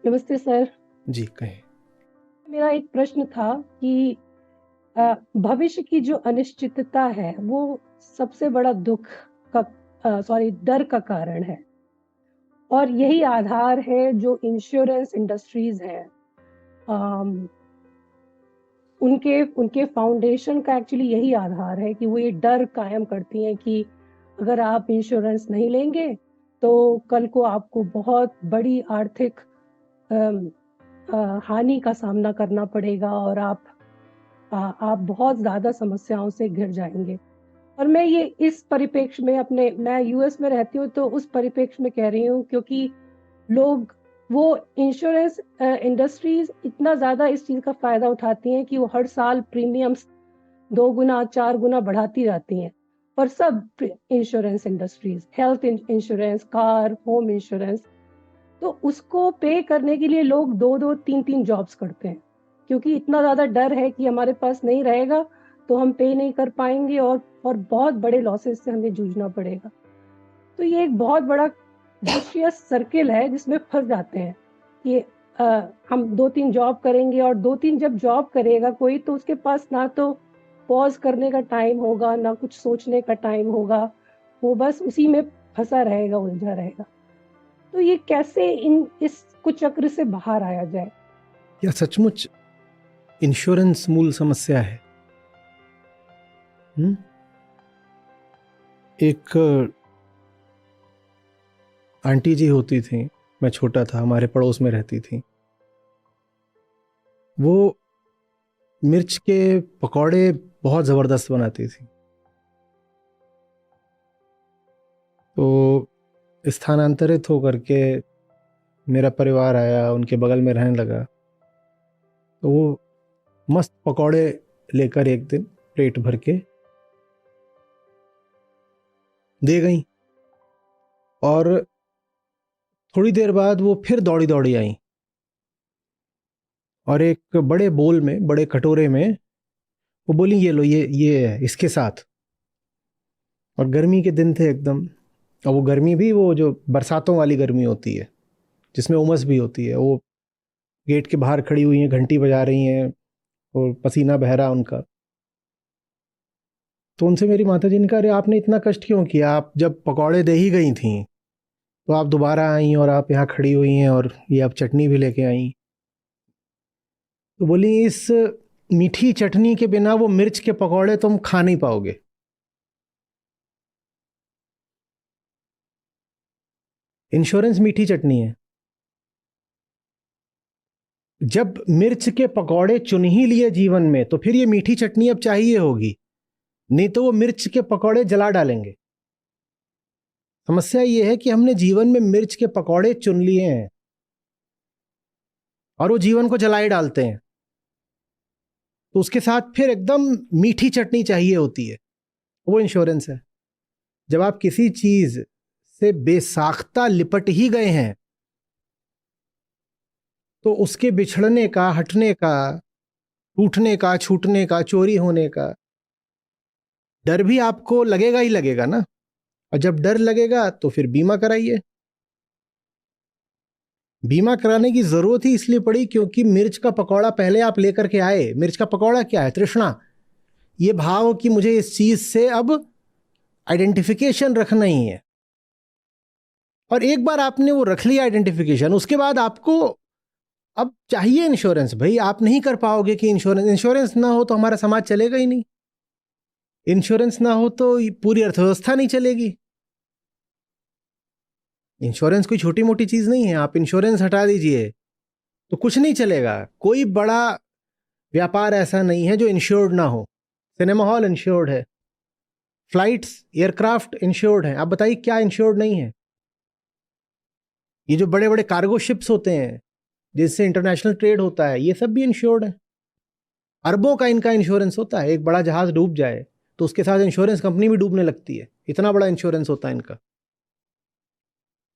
नमस्ते सर। जी, कहें। मेरा एक प्रश्न था कि भविष्य की जो अनिश्चितता है, वो सबसे बड़ा दुःख का डर का कारण है और यही आधार है जो इंश्योरेंस इंडस्ट्रीज़ हैं, अम, उनके उनके फाउंडेशन का एक्चुअली यही आधार है कि वो ये डर कायम करती हैं कि अगर आप इंश्योरेंस नहीं लेंगे, तो कल को आपको बहुत बड़ी आर्थिक अम, हानि का सामना करना पड़ेगा और आप बहुत ज़्यादा समस्याओं से घिर जाएँगे। और मैं ये इस परिप्रेक्ष्य में मैं यूएस में रहती हूँ, तो उस परिप्रेक्ष्य में कह रही हूँ क्योंकि लोग वो इंश्योरेंस इंडस्ट्रीज़ इतना ज़्यादा इस चीज़ का फ़ायदा उठाती हैं कि वो हर साल प्रीमियम्स 2 गुना, 4 गुना बढ़ाती रहती हैं। और सब insurance industries, health insurance, car, home insurance, तो उसको पे करने के लिए लोग 2-2 3-3 जॉब्स करते हैं, क्योंकि इतना ज़्यादा डर है कि हमारे पास नहीं रहेगा, तो हम पे नहीं कर पाएँगे और बहुत बड़े लॉसेस से हमें जूझना पड़ेगा। तो ये एक बहुत बड़ा विशियस सर्किल है जिसमें फँस जाते हैं कि हम 2-3 जॉब करेंगे और 2-3 जब जॉब करेगा कोई तो उसके पास ना तो पॉज़ करने का टाइम होगा, ना कुछ सोचने का टाइम होगा। वो बस उसी में फँसा रहेगा, उलझा रहेगा। तो ये कैसे इस कुचक्र से बाहर आया जाए? क्या सचमुच इंश्योरेंस मूल समस्या है? एक आंटी जी होती थी, मैं छोटा था, हमारे पड़ोस में रहती थी। वो मिर्च के पकौड़े बहुत ज़बरदस्त बनाती थी। तो स्थानांतरित होकर के मेरा परिवार आया, उनके बगल में रहने लगा। तो वो मस्त पकौड़े लेकर एक दिन प्लेट भर के दे गई और थोड़ी देर बाद वो फिर दौड़ी दौड़ी आई और एक बड़े बोल में, बड़े कटोरे में वो बोली, ये लो, ये है इसके साथ। और गर्मी के दिन थे एकदम, और वो गर्मी भी वो जो बरसातों वाली गर्मी होती है जिसमें उमस भी होती है। वो गेट के बाहर खड़ी हुई हैं, घंटी बजा रही हैं और पसीना बह रहा उनका। तो उनसे मेरी माता जी ने कहा, अरे आपने इतना कष्ट क्यों किया? आप जब पकौड़े दे ही गई थी तो आप दोबारा आई और आप यहाँ खड़ी हुई हैं और ये आप चटनी भी लेके आई। तो बोली, इस मीठी चटनी के बिना वो मिर्च के पकौड़े तुम खा नहीं पाओगे। इंश्योरेंस मीठी चटनी है। जब मिर्च के पकौड़े चुन ही लिए जीवन में, तो फिर ये मीठी चटनी अब चाहिए होगी, नहीं तो वो मिर्च के पकौड़े जला डालेंगे। समस्या ये है कि हमने जीवन में मिर्च के पकौड़े चुन लिए हैं और वो जीवन को जलाए डालते हैं। तो उसके साथ फिर एकदम मीठी चटनी चाहिए होती है, वो इंश्योरेंस है। जब आप किसी चीज से बेसाख्ता लिपट ही गए हैं, तो उसके बिछड़ने का, हटने का, टूटने का, छूटने का, चोरी होने का डर भी आपको लगेगा ही लगेगा ना। और जब डर लगेगा तो फिर बीमा कराइए। बीमा कराने की जरूरत ही इसलिए पड़ी क्योंकि मिर्च का पकौड़ा पहले आप लेकर के आए। मिर्च का पकौड़ा क्या है? तृष्णा, ये भाव कि मुझे इस चीज से अब आइडेंटिफिकेशन रखना ही है। और एक बार आपने वो रख लिया आइडेंटिफिकेशन, उसके बाद आपको अब चाहिए इंश्योरेंस। भाई आप नहीं कर पाओगे कि इंश्योरेंस ना हो तो हमारा समाज चलेगा ही नहीं। इंश्योरेंस ना हो तो पूरी अर्थव्यवस्था नहीं चलेगी। इंश्योरेंस कोई छोटी मोटी चीज नहीं है। आप इंश्योरेंस हटा दीजिए तो कुछ नहीं चलेगा। कोई बड़ा व्यापार ऐसा नहीं है जो इंश्योर्ड ना हो। सिनेमा हॉल इंश्योर्ड है, फ्लाइट्स, एयरक्राफ्ट इंश्योर्ड है। आप बताइए क्या इंश्योर्ड नहीं है? ये जो बड़े बड़े कार्गो शिप्स होते हैं जिससे इंटरनेशनल ट्रेड होता है, ये सब भी इंश्योर्ड है। अरबों का इनका इंश्योरेंस होता है। एक बड़ा जहाज डूब जाए तो उसके साथ इंश्योरेंस कंपनी भी डूबने लगती है। इतना बड़ा इंश्योरेंस होता है इनका।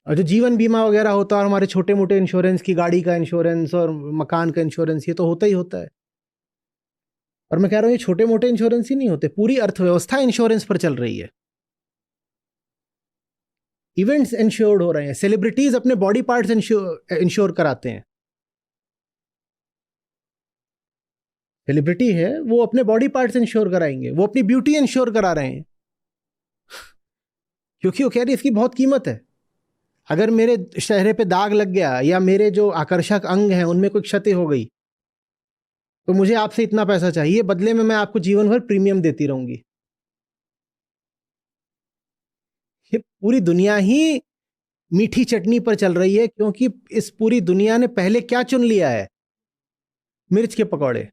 और जो जीवन बीमा वगैरह होता है और हमारे छोटे मोटे इंश्योरेंस की, गाड़ी का इंश्योरेंस और मकान का इंश्योरेंस, ये तो होता ही होता है। और मैं कह रहा हूँ ये छोटे मोटे इंश्योरेंस ही नहीं होते, पूरी अर्थव्यवस्था इंश्योरेंस पर चल रही है। इवेंट्स इंश्योर्ड हो रहे हैं, सेलिब्रिटीज अपने बॉडी पार्ट्स इंश्योर कराते हैं। सेलिब्रिटी है, वो अपने बॉडी पार्ट्स इंश्योर कराएंगे, वो अपनी ब्यूटी इंश्योर करा रहे हैं, क्योंकि वो कह रही इसकी बहुत कीमत है। अगर मेरे चेहरे पे दाग लग गया या मेरे जो आकर्षक अंग हैं उनमें कोई क्षति हो गई तो मुझे आपसे इतना पैसा चाहिए, बदले में मैं आपको जीवन भर प्रीमियम देती रहूंगी। ये पूरी दुनिया ही मीठी चटनी पर चल रही है, क्योंकि इस पूरी दुनिया ने पहले क्या चुन लिया है? मिर्च के पकौड़े।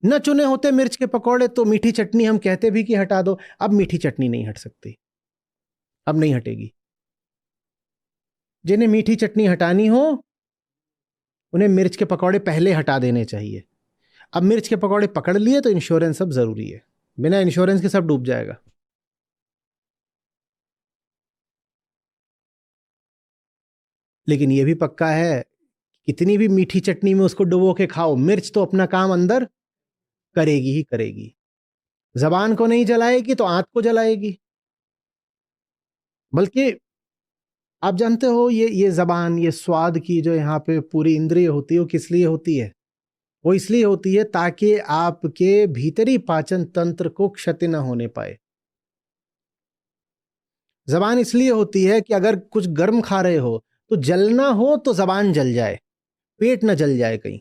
न चुने होते मिर्च के पकौड़े तो मीठी चटनी हम कहते भी कि हटा दो। अब मीठी चटनी नहीं हट सकती, अब नहीं हटेगी। जिन्हें मीठी चटनी हटानी हो उन्हें मिर्च के पकौड़े पहले हटा देने चाहिए। अब मिर्च के पकौड़े पकड़ लिए तो इंश्योरेंस सब जरूरी है, बिना इंश्योरेंस के सब डूब जाएगा। लेकिन यह भी पक्का है, कितनी भी मीठी चटनी में उसको डुबो के खाओ, मिर्च तो अपना काम अंदर करेगी ही करेगी। जबान को नहीं जलाएगी तो आंत को जलाएगी। बल्कि आप जानते हो ये जबान, ये स्वाद की जो यहाँ पे पूरी इंद्रिय होती है, वो किस लिए होती है? वो इसलिए होती है ताकि आपके भीतरी पाचन तंत्र को क्षति न होने पाए। जबान इसलिए होती है कि अगर कुछ गर्म खा रहे हो तो जलना हो तो जबान जल जाए, पेट न जल जाए कहीं।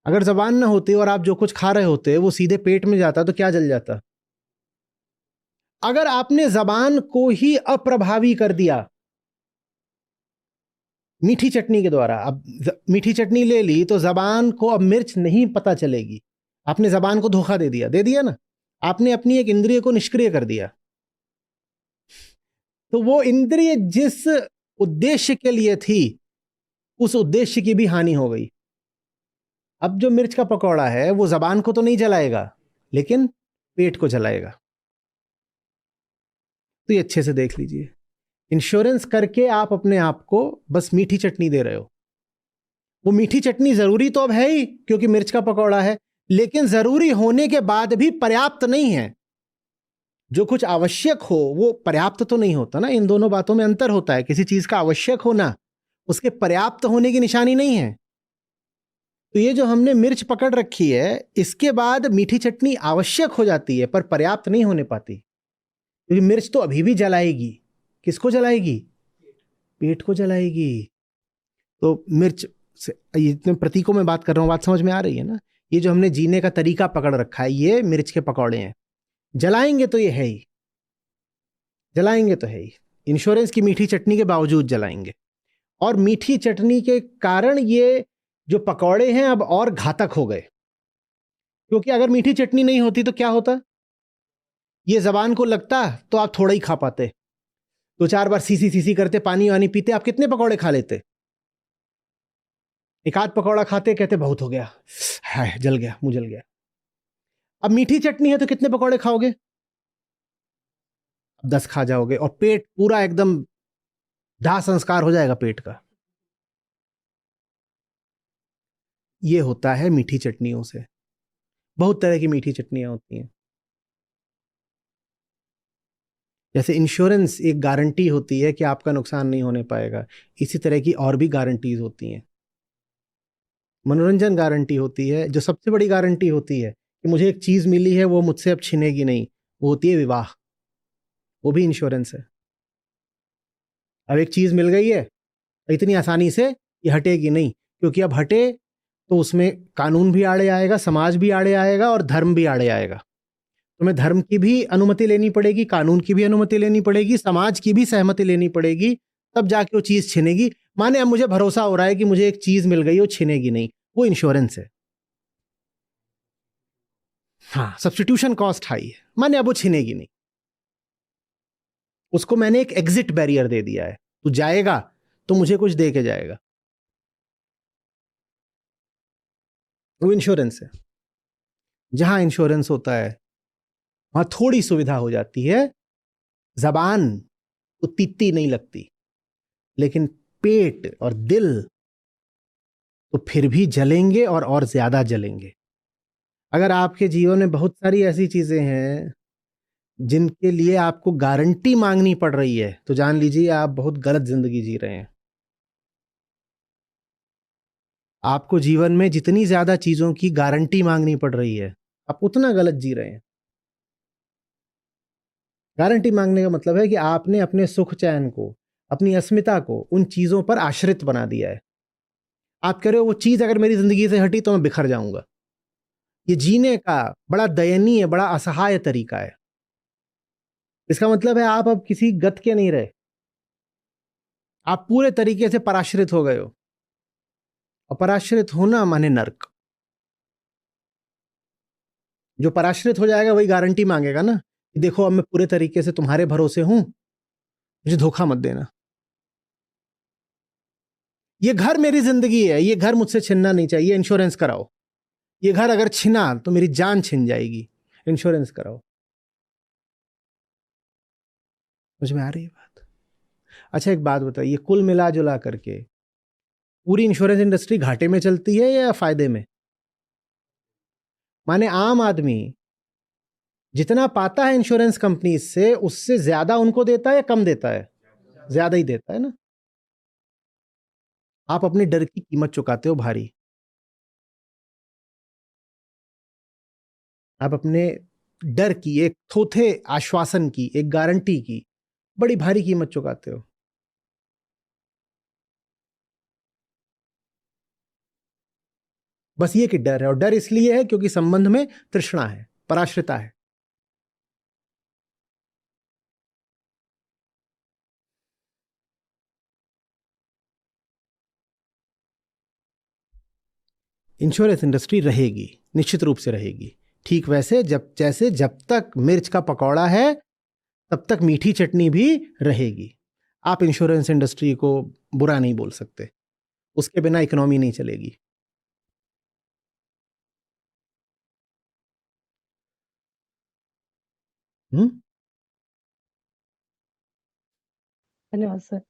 अगर जबान ना होती और आप जो कुछ खा रहे होते वो सीधे पेट में जाता तो क्या जल जाता? अगर आपने जबान को ही अप्रभावी कर दिया मीठी चटनी के द्वारा, अब मीठी चटनी ले ली तो जबान को अब मिर्च नहीं पता चलेगी। आपने जबान को धोखा दे दिया ना, आपने अपनी एक इंद्रिय को निष्क्रिय कर दिया। तो वो इंद्रिय जिस उद्देश्य के लिए थी उस उद्देश्य की भी हानि हो गई। अब जो मिर्च का पकौड़ा है वो जबान को तो नहीं जलाएगा लेकिन पेट को जलाएगा। तो ये अच्छे से देख लीजिए, इंश्योरेंस करके आप अपने आप को बस मीठी चटनी दे रहे हो। वो मीठी चटनी जरूरी तो अब है ही क्योंकि मिर्च का पकौड़ा है, लेकिन जरूरी होने के बाद भी पर्याप्त नहीं है। जो कुछ आवश्यक हो वो पर्याप्त तो नहीं होता ना, इन दोनों बातों में अंतर होता है। किसी चीज का आवश्यक होना उसके पर्याप्त होने की निशानी नहीं है। तो ये जो हमने मिर्च पकड़ रखी है, इसके बाद मीठी चटनी आवश्यक हो जाती है पर पर्याप्त नहीं होने पाती, क्योंकि मिर्च तो अभी भी जलाएगी। किसको जलाएगी? पेट को जलाएगी। तो मिर्च से, इतने प्रतीकों में बात कर रहा हूं, बात समझ में आ रही है ना? ये जो हमने जीने का तरीका पकड़ रखा है ये मिर्च के पकौड़े हैं। जलाएंगे तो ये है ही, जलाएंगे तो है ही। इंश्योरेंस की मीठी चटनी के बावजूद जलाएंगे। और मीठी चटनी के कारण ये जो पकौड़े हैं अब और घातक हो गए, क्योंकि अगर मीठी चटनी नहीं होती तो क्या होता? ये जबान को लगता तो आप थोड़ा ही खा पाते, 2-4 बार सीसी सीसी करते, पानी वानी पीते, आप कितने पकौड़े खा लेते? एक आध पकौड़ा खाते, कहते बहुत हो गया, हाय जल गया, मुंह जल गया। अब मीठी चटनी है तो कितने पकौड़े खाओगे? 10 खा जाओगे और पेट पूरा एकदम दाह संस्कार हो जाएगा पेट का। ये होता है मीठी चटनियों से। बहुत तरह की मीठी चटनियां होती हैं। जैसे इंश्योरेंस एक गारंटी होती है कि आपका नुकसान नहीं होने पाएगा, इसी तरह की और भी गारंटीज होती हैं। मनोरंजन गारंटी होती है, जो सबसे बड़ी गारंटी होती है कि मुझे एक चीज मिली है वो मुझसे अब छिनेगी नहीं, वो होती है विवाह। वो भी इंश्योरेंस है। अब एक चीज मिल गई है, इतनी आसानी से ये हटेगी नहीं, क्योंकि अब हटे तो उसमें कानून भी आड़े आएगा, समाज भी आड़े आएगा और धर्म भी आड़े आएगा। तुम्हें धर्म की भी अनुमति लेनी पड़ेगी, कानून की भी अनुमति लेनी पड़ेगी, समाज की भी सहमति लेनी पड़ेगी, तब जाके वो चीज छिनेगी। माने अब मुझे भरोसा हो रहा है कि मुझे एक चीज मिल गई, वो छिनेगी नहीं, वो इंश्योरेंस है। हाँ, सब्स्टिट्यूशन कॉस्ट हाई है, माने अब वो छिनेगी नहीं। उसको मैंने एक एग्जिट बैरियर दे दिया है, तू जाएगा तो मुझे कुछ दे के जाएगा, वो इंश्योरेंस है। जहां इंश्योरेंस होता है वहां थोड़ी सुविधा हो जाती है। जबान तो तीती नहीं लगती, लेकिन पेट और दिल तो फिर भी जलेंगे और ज्यादा जलेंगे। अगर आपके जीवन में बहुत सारी ऐसी चीजें हैं जिनके लिए आपको गारंटी मांगनी पड़ रही है, तो जान लीजिए आप बहुत गलत जिंदगी जी रहे हैं। आपको जीवन में जितनी ज्यादा चीजों की गारंटी मांगनी पड़ रही है, आप उतना गलत जी रहे हैं। गारंटी मांगने का मतलब है कि आपने अपने सुख चैन को, अपनी अस्मिता को उन चीजों पर आश्रित बना दिया है। आप कह रहे हो वो चीज अगर मेरी जिंदगी से हटी तो मैं बिखर जाऊंगा। ये जीने का बड़ा दयनीय, बड़ा असहाय तरीका है। इसका मतलब है आप अब किसी गत के नहीं रहे, आप पूरे तरीके से पराश्रित हो गए हो। और पराश्रित होना माने नर्क। जो पराश्रित हो जाएगा वही गारंटी मांगेगा ना कि देखो अब मैं पूरे तरीके से तुम्हारे भरोसे हूं, मुझे धोखा मत देना। ये घर मेरी जिंदगी है, ये घर मुझसे छिनना नहीं चाहिए, इंश्योरेंस कराओ। ये घर अगर छिना तो मेरी जान छिन जाएगी, इंश्योरेंस कराओ। मुझ में आ रही है बात? अच्छा एक बात बताइए, कुल मिला जुला करके पूरी इंश्योरेंस इंडस्ट्री घाटे में चलती है या फायदे में? माने आम आदमी जितना पाता है इंश्योरेंस कंपनी से, उससे ज्यादा उनको देता है या कम देता है? ज्यादा ही देता है ना। आप अपने डर की कीमत चुकाते हो भारी। आप अपने डर की, एक थोथे आश्वासन की, एक गारंटी की बड़ी भारी कीमत चुकाते हो। बस ये कि डर है, और डर इसलिए है क्योंकि संबंध में तृष्णा है, पराश्रिता है। इंश्योरेंस इंडस्ट्री रहेगी, निश्चित रूप से रहेगी। ठीक वैसे जब तक मिर्च का पकौड़ा है तब तक मीठी चटनी भी रहेगी। आप इंश्योरेंस इंडस्ट्री को बुरा नहीं बोल सकते, उसके बिना इकोनॉमी नहीं चलेगी। धन्यवाद सर।